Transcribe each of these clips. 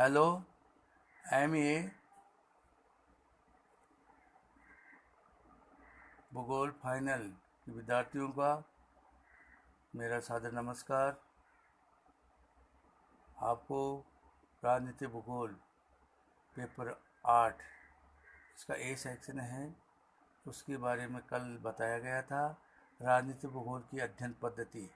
Hello MA भूगोल final के विद्यार्थियों का मेरा सादर नमस्कार। आपको राजनीति भूगोल पेपर 8 इसका ए सेक्शन है, उसके बारे में कल बताया गया था, राजनीति भूगोल की अध्ययन पद्धति।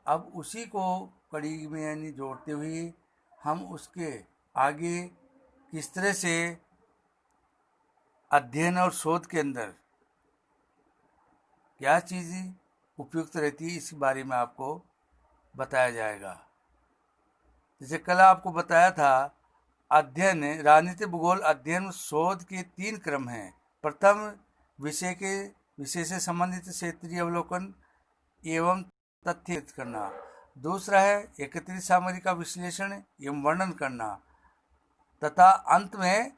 अब उसी को कड़ी में यानी जोड़ते हुए हम उसके आगे किस तरह से अध्ययन और शोध के अंदर क्या चीज़ें उपयुक्त रहती है, इस बारे में आपको बताया जाएगा। जैसे कल आपको बताया था, अध्ययन राजनीतिक भूगोल अध्ययन शोध के 3 क्रम हैं। प्रथम विषय से संबंधित क्षेत्रीय अवलोकन एवं तथ्य करना। दूसरा है एकत्रित सामग्री का विश्लेषण एवं वर्णन करना, तथा अंत में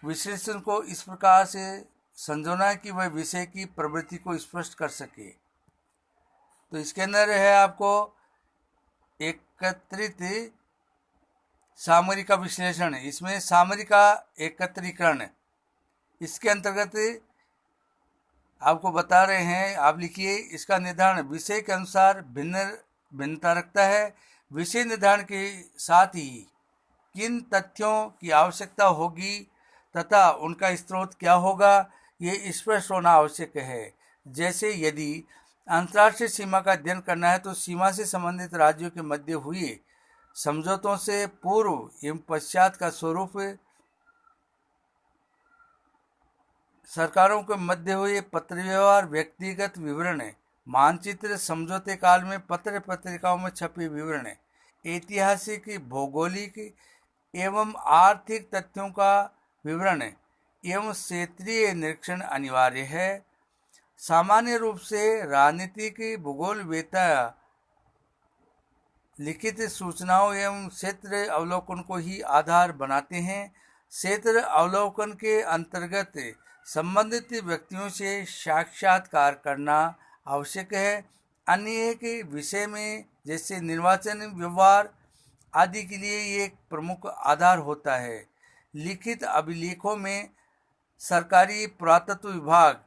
विश्लेषण को इस प्रकार से संजोना कि वह विषय की प्रवृत्ति को स्पष्ट कर सके। तो इसके अंदर है आपको एकत्रित सामग्री का विश्लेषण, इसमें सामग्री का एकत्रीकरण, इसके अंतर्गत आपको बता रहे हैं, आप लिखिए। इसका निर्धारण विषय के अनुसार भिन्नता रखता है। विषय निर्धारण के साथ ही किन तथ्यों की आवश्यकता होगी तथा उनका स्रोत क्या होगा, ये स्पष्ट होना आवश्यक है। जैसे यदि अंतर्राष्ट्रीय सीमा का अध्ययन करना है तो सीमा से संबंधित राज्यों के मध्य हुए समझौतों से पूर्व एवं पश्चात का स्वरूप, सरकारों के मध्य हुए पत्र व्यवहार, व्यक्तिगत विवरण, मानचित्र, समझौते काल में पत्र पत्रिकाओं में छपे विवरण, ऐतिहासिक, भौगोलिक एवं आर्थिक तथ्यों का विवरण एवं क्षेत्रीय निरीक्षण अनिवार्य है। सामान्य रूप से राजनीतिक भूगोलवेत्ता लिखित सूचनाओं एवं क्षेत्र अवलोकन को ही आधार बनाते हैं। क्षेत्र अवलोकन के अंतर्गत संबंधित व्यक्तियों से साक्षात्कार करना आवश्यक है। अन्य एक विषय में जैसे निर्वाचन, व्यवहार आदि के लिए ये एक प्रमुख आधार होता है। लिखित अभिलेखों में सरकारी पुरातत्व विभाग,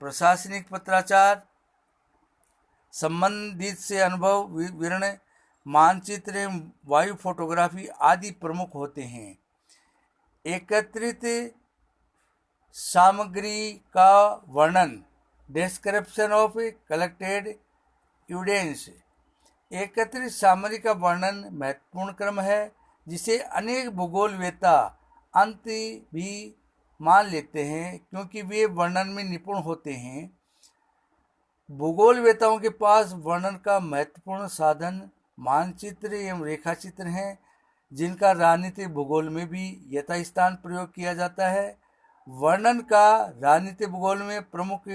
प्रशासनिक पत्राचार, संबंधित से अनुभव विवरण, मानचित्र, वायु फोटोग्राफी आदि प्रमुख होते हैं। एकत्रित सामग्री का वर्णन, डिस्क्रिप्शन ऑफ कलेक्टेड एविडेंस। एकत्रित सामग्री का वर्णन महत्वपूर्ण क्रम है, जिसे अनेक भूगोलवेत्ता अंत भी मान लेते हैं क्योंकि वे वर्णन में निपुण होते हैं। भूगोलवेत्ताओं के पास वर्णन का महत्वपूर्ण साधन मानचित्र एवं रेखाचित्र हैं, जिनका राजनीतिक भूगोल में भी यथास्थान प्रयोग किया जाता है। वर्णन का राजनीतिक भूगोल में प्रमुख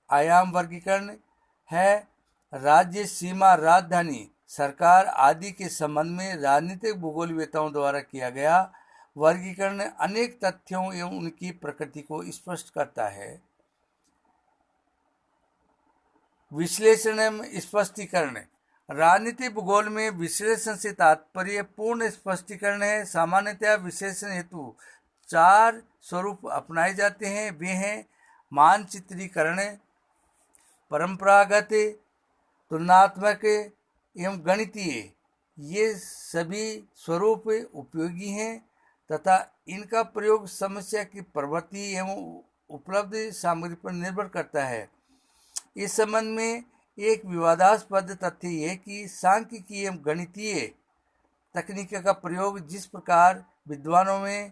आयाम वर्गीकरण है। राज्य, सीमा, राजधानी, सरकार आदि के संबंध में राजनीतिक भूगोलवेत्ताओं द्वारा किया गया वर्गीकरण अनेक तथ्यों एवं उनकी प्रकृति को स्पष्ट करता है। विश्लेषण एवं स्पष्टीकरण। राजनीतिक भूगोल में विश्लेषण से तात्पर्य पूर्ण स्पष्टीकरण है। सामान्यतया विश्लेषण हेतु 4 स्वरूप अपनाए जाते हैं। वे हैं मानचित्रीकरण, परंपरागत, तुलनात्मक एवं गणितीय। ये सभी स्वरूप उपयोगी हैं तथा इनका प्रयोग समस्या की प्रवृत्ति एवं उपलब्ध सामग्री पर निर्भर करता है। इस संबंध में एक विवादास्पद तथ्य यह कि सांख्यिकीय एवं गणितीय तकनीक का प्रयोग जिस प्रकार विद्वानों में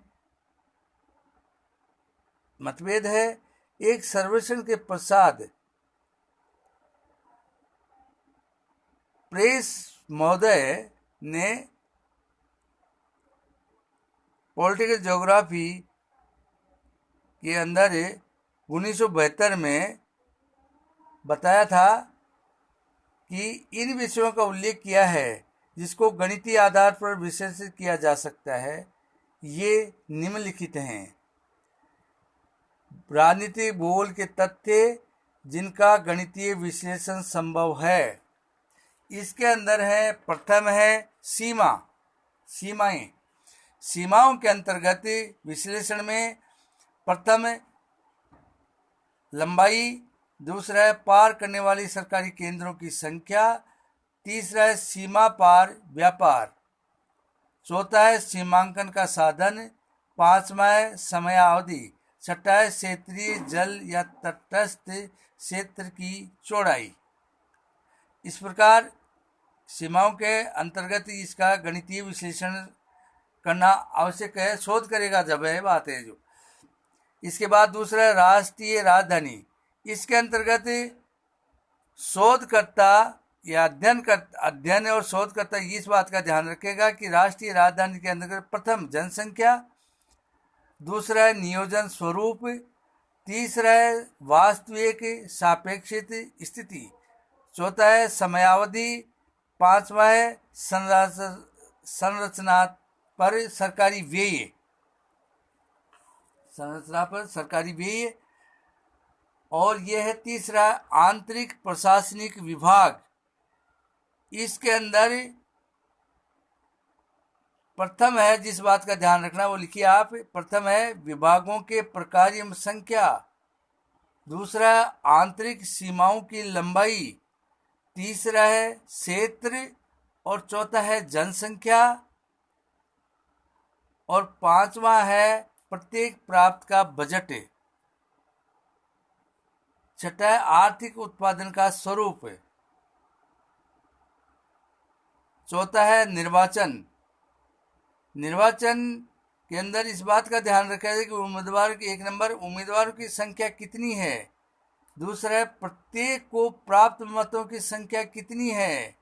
मतभेद है। एक सर्वेक्षण के पश्चात प्रेस महोदय ने पॉलिटिकल ज्योग्राफी के अंदर 1972 में बताया था कि इन विषयों का उल्लेख किया है जिसको गणितीय आधार पर विश्लेषित किया जा सकता है। ये निम्नलिखित हैं। राजनीतिक भूगोल के तथ्य जिनका गणितीय विश्लेषण संभव है। इसके अंदर है, प्रथम है सीमा। सीमाएं। सीमाओं के अंतर्गत विश्लेषण में प्रथम लंबाई, दूसरा है पार करने वाली सरकारी केंद्रों की संख्या, तीसरा है सीमा पार व्यापार, चौथा है सीमांकन का साधन, पांचवा है समयावधि, छठा है क्षेत्रीय जल या तटस्थ क्षेत्र की चौड़ाई। इस प्रकार सीमाओं के अंतर्गत इसका गणितीय विश्लेषण करना आवश्यक है, शोध करेगा जब है बात है जो। इसके बाद दूसरा है राष्ट्रीय राजधानी। इसके अंतर्गत शोधकर्ता या अध्ययन और शोधकर्ता इस बात का ध्यान रखेगा कि राष्ट्रीय राजधानी के अंतर्गत प्रथम जनसंख्या, दूसरा है नियोजन स्वरूप, तीसरा है वास्तविक सापेक्षित स्थिति, चौथा है समयावधि, पांचवा है संरचना पर सरकारी व्यय, संरचना पर सरकारी व्यय, और यह है तीसरा आंतरिक प्रशासनिक विभाग। इसके अंदर प्रथम है, जिस बात का ध्यान रखना वो लिखिए आप, प्रथम है विभागों के प्रकार एवं संख्या, दूसरा आंतरिक सीमाओं की लंबाई, तीसरा है क्षेत्र, और चौथा है जनसंख्या, और पांचवा है प्रत्येक प्राप्त का बजट, छठा है आर्थिक उत्पादन का स्वरूप, चौथा है निर्वाचन। निर्वाचन के अंदर इस बात का ध्यान रखा जाए कि उम्मीदवार की 1 नंबर उम्मीदवारों की संख्या कितनी है, दूसरा है प्रत्येक को प्राप्त मतों की संख्या कितनी है,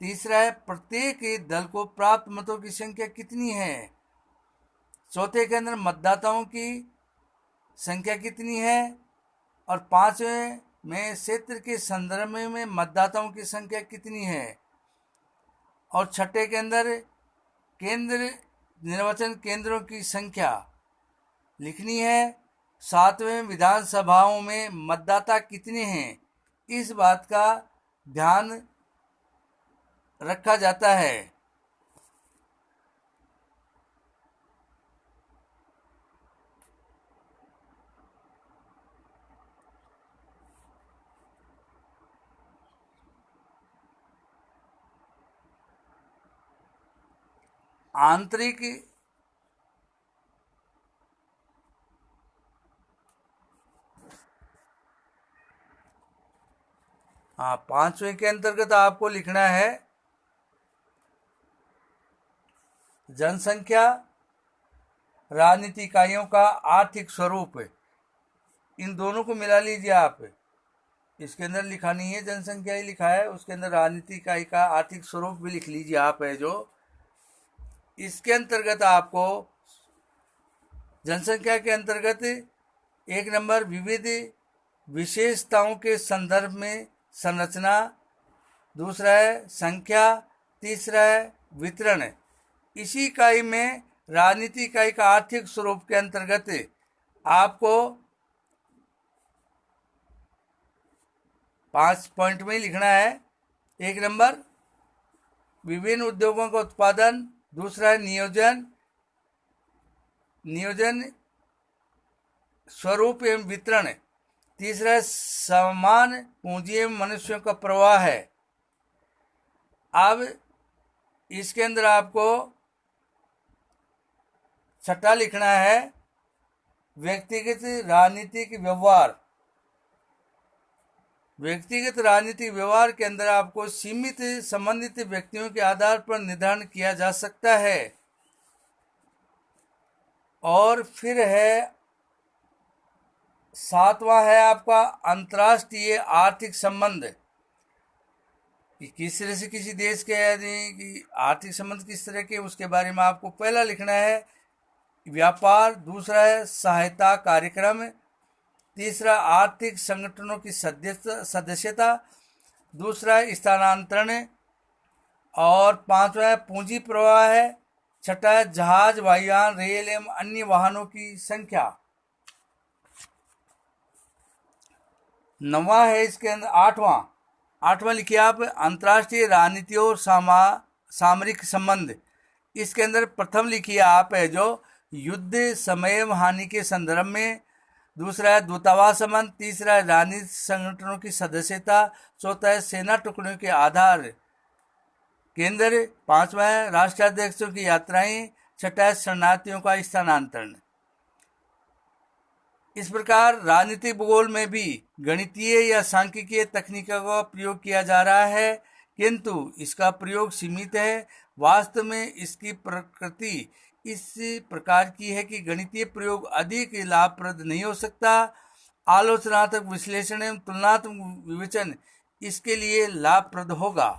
तीसरा है प्रत्येक दल को प्राप्त मतों की संख्या कितनी है, चौथे के अंदर मतदाताओं की संख्या कितनी है, और पांचवें में क्षेत्र के संदर्भ में मतदाताओं की संख्या कितनी है, और छठे के अंदर केंद्र निर्वाचन केंद्रों की संख्या लिखनी है, सातवें विधानसभाओं में मतदाता कितने हैं, इस बात का ध्यान रखा जाता है। आंतरिक पांचवें के अंतर्गत आपको लिखना है जनसंख्या, राजनीति इकाइयों का आर्थिक स्वरूप, इन दोनों को मिला लीजिए आप। इसके अंदर लिखा नहीं है जनसंख्या ही लिखा है, उसके अंदर राजनीति इकाई का आर्थिक स्वरूप भी लिख लीजिए आप है जो। इसके अंतर्गत आपको जनसंख्या के अंतर्गत 1 नंबर विविध विशेषताओं के संदर्भ में संरचना, दूसरा है संख्या, तीसरा है वितरण। इसी इकाई में राजनीति इकाई का आर्थिक स्वरूप के अंतर्गत आपको 5 पॉइंट में लिखना है। 1 नंबर विभिन्न उद्योगों का उत्पादन, दूसरा है नियोजन स्वरूप एवं वितरण, तीसरा है समान पूंजी एवं मनुष्यों का प्रवाह है। अब इसके अंदर आपको छठा लिखना है व्यक्तिगत राजनीतिक व्यवहार। व्यक्तिगत राजनीतिक व्यवहार के अंदर आपको सीमित संबंधित व्यक्तियों के आधार पर निर्धारण किया जा सकता है। और फिर है 7वां है आपका अंतर्राष्ट्रीय आर्थिक संबंध, कि किस तरह से किसी देश के यदि आर्थिक संबंध किस तरह के, उसके बारे में आपको पहला लिखना है व्यापार, दूसरा है सहायता कार्यक्रम, तीसरा आर्थिक संगठनों की सदस्यता, दूसरा है स्थानांतरण, और पांचवा है पूंजी प्रवाह है, छठा है जहाज, वायुयान, रेल एवं अन्य वाहनों की संख्या। 9वां है इसके अंदर 8वां लिखिए आप अंतर्राष्ट्रीय राजनीति और सामरिक संबंध, इसके अंदर प्रथम लिखिए आप है जो युद्ध समय हानि के संदर्भ में, दूसरा है दूतावास संबंध, तीसरा है राजनीतिक संगठनों की सदस्यता, चौथा है सेना टुकड़ियों के आधार केंद्र, पांचवा है राष्ट्राध्यक्षों की यात्राएं, छठा है शरणार्थियों का स्थानांतरण। इस प्रकार राजनीतिक भूगोल में भी गणितीय या सांख्यिकीय तकनीकों का प्रयोग किया जा रहा है, किंतु इसका प्रयोग सीमित है। वास्तव में इसकी प्रकृति इस प्रकार की है कि गणितीय प्रयोग अधिक लाभप्रद नहीं हो सकता। आलोचनात्मक विश्लेषण एवं तुलनात्मक विवेचन इसके लिए लाभप्रद होगा।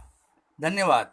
धन्यवाद।